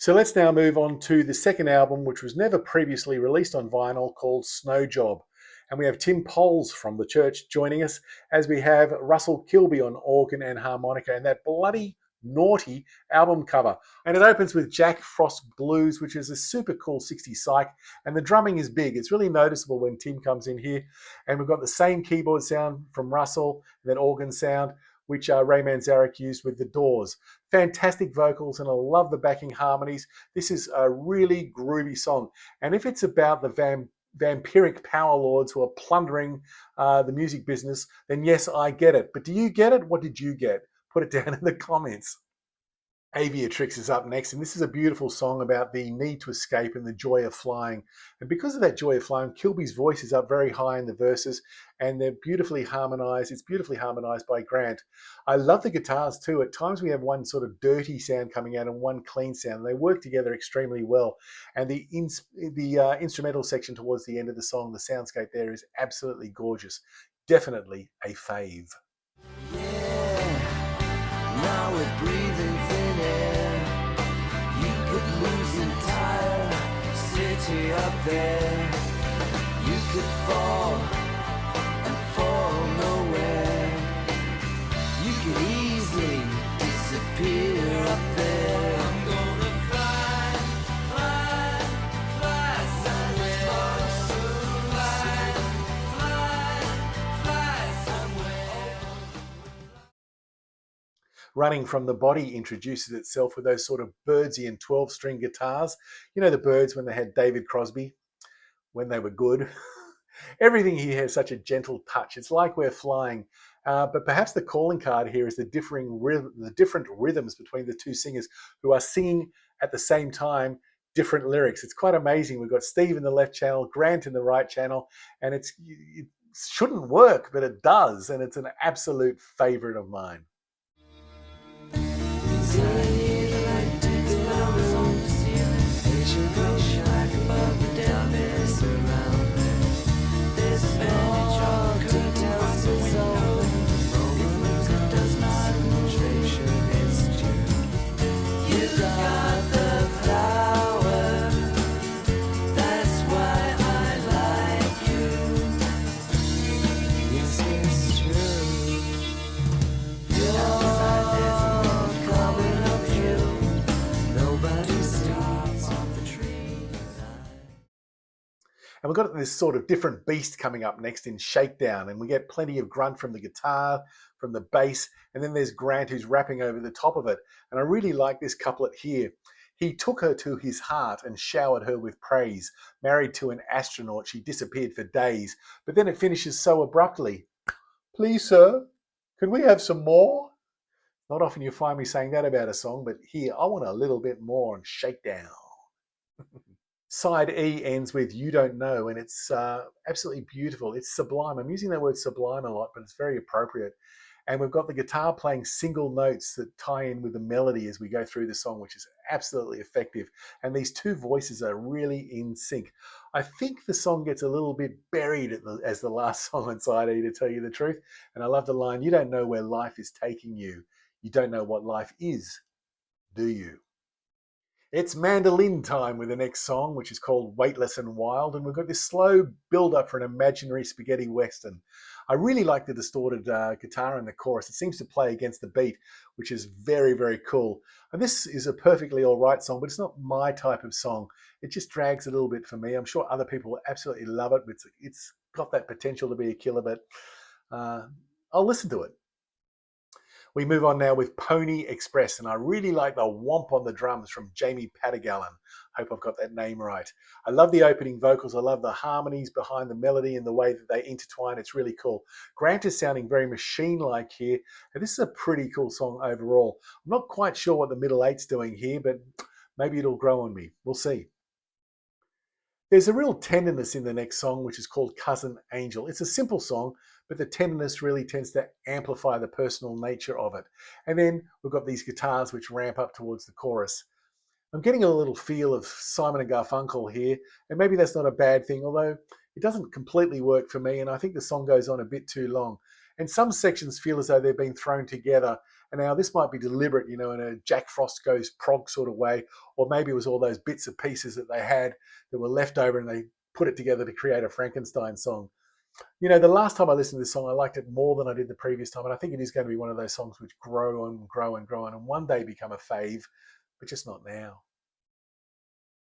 So let's now move on to the second album, which was never previously released on vinyl, called Snow Job. And we have Tim Poles from the church joining us, as we have Russell Kilbey on organ and harmonica, and that bloody naughty album cover. And it opens with Jack Frost Blues, which is a super cool 60s psych, and the drumming is big. It's really noticeable when Tim comes in here. And we've got the same keyboard sound from Russell, and that organ sound, which Ray Manzarek used with the Doors. Fantastic vocals, and I love the backing harmonies. This is a really groovy song. And if it's about the vampiric power lords who are plundering the music business, then yes, I get it. But do you get it? What did you get? Put it down in the comments. Aviatrix is up next, and this is a beautiful song about the need to escape and the joy of flying. And because of that joy of flying, Kilby's voice is up very high in the verses, and they're beautifully harmonized. It's beautifully harmonized by Grant. I love the guitars too. At times we have one sort of dirty sound coming out and one clean sound. They work together extremely well. And the instrumental section towards the end of the song, the soundscape there, is absolutely gorgeous. Definitely a fave. Now we're breathing thin air. You could lose entire city up there. You could fall and fall nowhere. You could easily disappear up there. I'm gonna fly, fly, fly somewhere. Fly somewhere. Running from the Body introduces itself with those sort of birdsy and 12-string guitars. You know the Byrds when they had David Crosby, when they were good. Everything here has such a gentle touch. It's like we're flying. But perhaps the calling card here is the different rhythms between the two singers who are singing at the same time different lyrics. It's quite amazing. We've got Steve in the left channel, Grant in the right channel, and it shouldn't work, but it does, and it's an absolute favorite of mine. And we've got this sort of different beast coming up next in Shakedown, and we get plenty of grunt from the guitar, from the bass, and then there's Grant who's rapping over the top of it. And I really like this couplet here. He took her to his heart and showered her with praise. Married to an astronaut, she disappeared for days. But then it finishes so abruptly. Please, sir, can we have some more? Not often you find me saying that about a song, but here, I want a little bit more on Shakedown. Side E ends with You Don't Know, and it's absolutely beautiful. It's sublime. I'm using that word sublime a lot, but it's very appropriate. And we've got the guitar playing single notes that tie in with the melody as we go through the song, which is absolutely effective. And these two voices are really in sync. I think the song gets a little bit buried as the last song on side E, to tell you the truth. And I love the line, you don't know where life is taking you. You don't know what life is, do you? It's mandolin time with the next song, which is called Weightless and Wild, and we've got this slow build-up for an imaginary spaghetti western. I really like the distorted guitar in the chorus. It seems to play against the beat, which is very, very cool. And this is a perfectly all right song, but it's not my type of song. It just drags a little bit for me. I'm sure other people will absolutely love it. It's got that potential to be a killer, but I'll listen to it. We move on now with Pony Express, and I really like the whomp on the drums from Jamie Pattigallen. Hope I've got that name right. I love the opening vocals. I love the harmonies behind the melody and the way that they intertwine. It's really cool. Grant is sounding very machine-like here, and this is a pretty cool song overall. I'm not quite sure what the middle eight's doing here, but maybe it'll grow on me. We'll see. There's a real tenderness in the next song, which is called Cousin Angel. It's a simple song, but the tenderness really tends to amplify the personal nature of it. And then we've got these guitars which ramp up towards the chorus. I'm getting a little feel of Simon and Garfunkel here, and maybe that's not a bad thing, although it doesn't completely work for me, and I think the song goes on a bit too long. And some sections feel as though they've been thrown together, And now this might be deliberate, you know, in a Jack Frost Goes prog sort of way, or maybe it was all those bits and pieces that they had that were left over and they put it together to create a Frankenstein song. You know, the last time I listened to this song, I liked it more than I did the previous time. And I think it is going to be one of those songs which grow and grow and grow and one day become a fave, but just not now.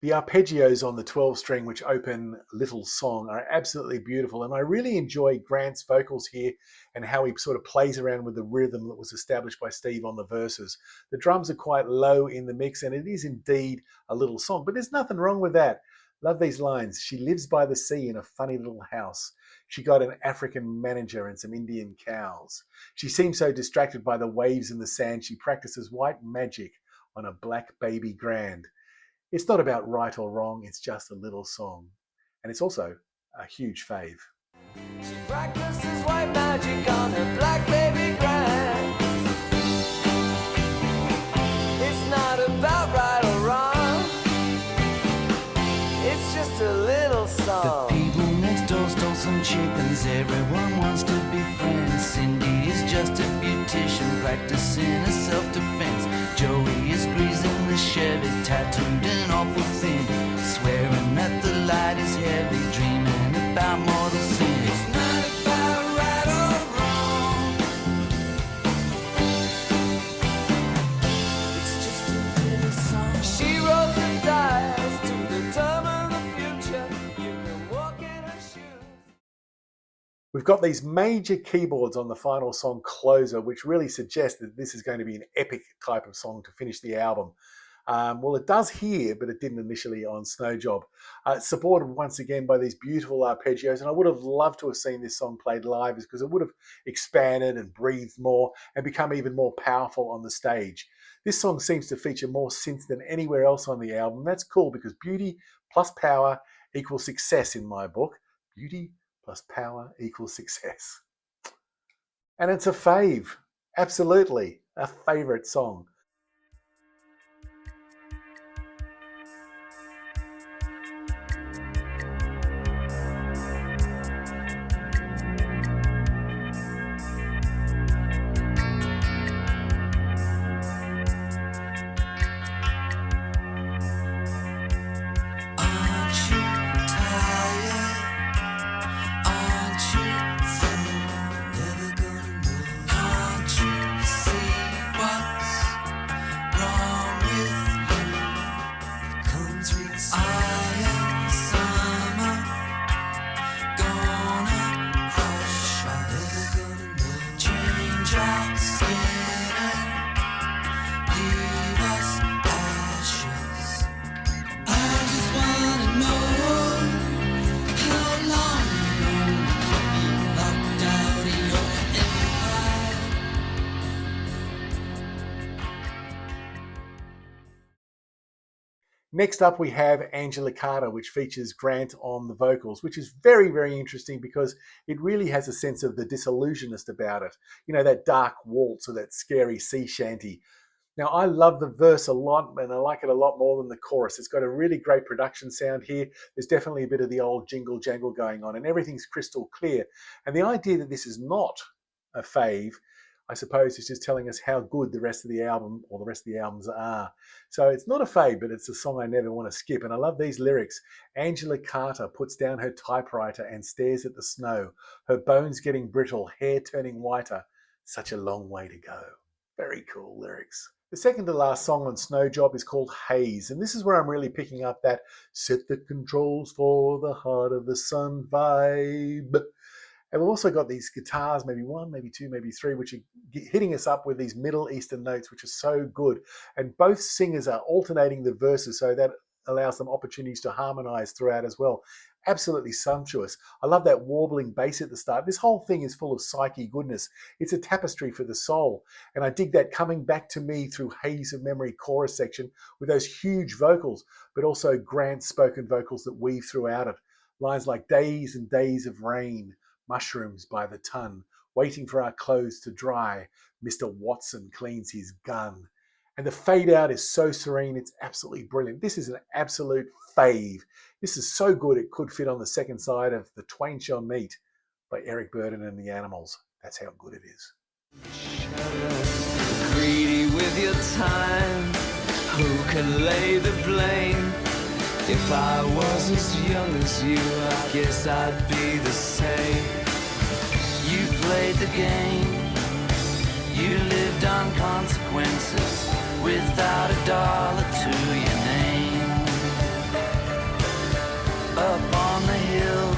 The arpeggios on the 12 string, which open Little Song, are absolutely beautiful. And I really enjoy Grant's vocals here and how he sort of plays around with the rhythm that was established by Steve on the verses. The drums are quite low in the mix, and it is indeed a little song, but there's nothing wrong with that. Love these lines. She lives by the sea in a funny little house. She got an African manager and some Indian cows. She seems so distracted by the waves and the sand, she practices white magic on a black baby grand. It's not about right or wrong, it's just a little song. And it's also a huge fave. She practices white magic on her black baby grand. It's not about right or wrong, it's just a little song. The people next door stole some chickens, everyone wants to be friends. Cindy is just a beautician practicing a self-defense. Joey is greasing the Chevy, tattooed and awful thin, swearing that the light is heavy, dreaming about mortal sin. It's not about right or wrong, it's just a little song. She rolls the dice to determine the future. You can walk in her shoes. We've got these major keyboards on the final song, Closer, which really suggest that this is going to be an epic type of song to finish the album. Well, it does here, but it didn't initially on Snow Job. It's supported once again by these beautiful arpeggios, and I would have loved to have seen this song played live because it would have expanded and breathed more and become even more powerful on the stage. This song seems to feature more synth than anywhere else on the album. That's cool because beauty plus power equals success in my book. Beauty plus power equals success. And it's a fave. Absolutely. A favorite song. Next up, we have Angela Carter, which features Grant on the vocals, which is very, very interesting because it really has a sense of the disillusionist about it. You know, that dark waltz or that scary sea shanty. Now, I love the verse a lot, and I like it a lot more than the chorus. It's got a really great production sound here. There's definitely a bit of the old jingle jangle going on, and everything's crystal clear. And the idea that this is not a fave, I suppose, is just telling us how good the rest of the album or the rest of the albums are. So it's not a fave, but it's a song I never want to skip. And I love these lyrics. Angela Carter puts down her typewriter and stares at the snow, her bones getting brittle, hair turning whiter. Such a long way to go. Very cool lyrics. The second to last song on Snow Job is called Haze, and this is where I'm really picking up that set the controls for the heart of the sun vibe. And we've also got these guitars, maybe one, maybe two, maybe three, which are hitting us up with these Middle Eastern notes, which are so good. And both singers are alternating the verses, so that allows them opportunities to harmonize throughout as well. Absolutely sumptuous. I love that warbling bass at the start. This whole thing is full of psyche goodness. It's a tapestry for the soul. And I dig that coming back to me through Haze of Memory chorus section with those huge vocals, but also Grant's spoken vocals that weave throughout it. Lines like days and days of rain, mushrooms by the ton, waiting for our clothes to dry, Mr. Watson cleans his gun. And the fade out is so serene, it's absolutely brilliant. This is an absolute fave. This is so good it could fit on the second side of The Twain Shall Meet by Eric Burdon and the Animals. That's how good it is. greedy with your time. Who can lay the blame? If I was as young as you, I guess I'd be the same. You played the game, you lived on consequences without a dollar to your name. Up on the hill,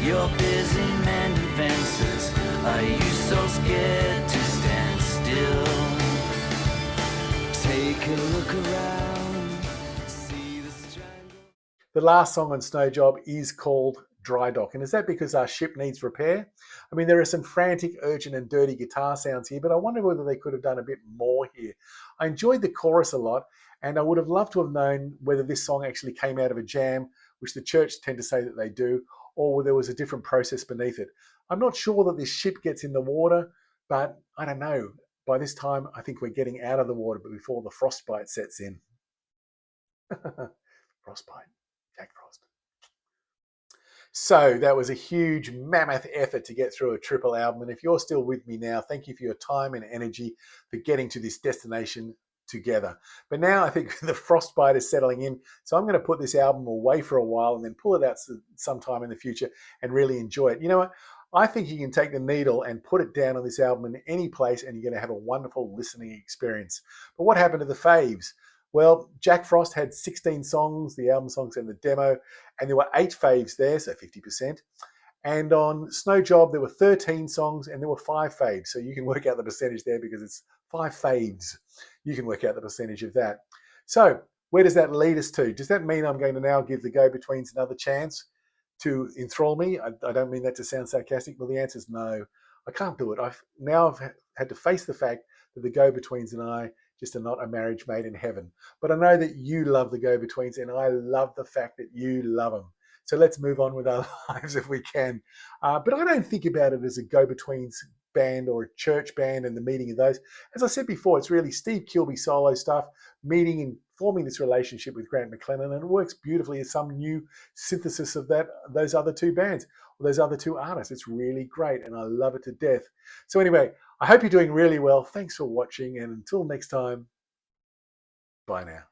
you're busy mending fences. Are you so scared to stand still? Take a look around, see the strangle. The last song on Snow Job is called Dry Dock. And is that because our ship needs repair? I mean, there are some frantic, urgent and dirty guitar sounds here, but I wonder whether they could have done a bit more here. I enjoyed the chorus a lot, and I would have loved to have known whether this song actually came out of a jam, which the church tend to say that they do, or whether there was a different process beneath it. I'm not sure that this ship gets in the water, but I don't know. By this time, I think we're getting out of the water, but before the frostbite sets in. Frostbite, Jack Frost. So that was a huge mammoth effort to get through a triple album. And if you're still with me now, thank you for your time and energy for getting to this destination together. But now I think the frostbite is settling in. So I'm going to put this album away for a while and then pull it out sometime in the future and really enjoy it. You know what? I think you can take the needle and put it down on this album in any place and you're going to have a wonderful listening experience. But what happened to the faves? Well, Jack Frost had 16 songs, the album songs and the demo, and there were 8 faves there, so 50%. And on Snow Job, there were 13 songs and there were 5 faves. So you can work out the percentage there because it's 5 faves. You can work out the percentage of that. So where does that lead us to? Does that mean I'm going to now give the Go-Betweens another chance to enthrall me? I don't mean that to sound sarcastic. Well, the answer is no. I can't do it. I've had to face the fact that the Go-Betweens and I just are not a marriage made in heaven. But I know that you love the Go-Betweens and I love the fact that you love them. So let's move on with our lives if we can. But I don't think about it as a Go-Betweens band or a church band and the meeting of those. As I said before, it's really Steve Kilbey solo stuff, meeting and forming this relationship with Grant McLennan, and it works beautifully as some new synthesis of those other 2 bands, or those other 2 artists. It's really great, and I love it to death. So anyway, I hope you're doing really well. Thanks for watching, and until next time, bye now.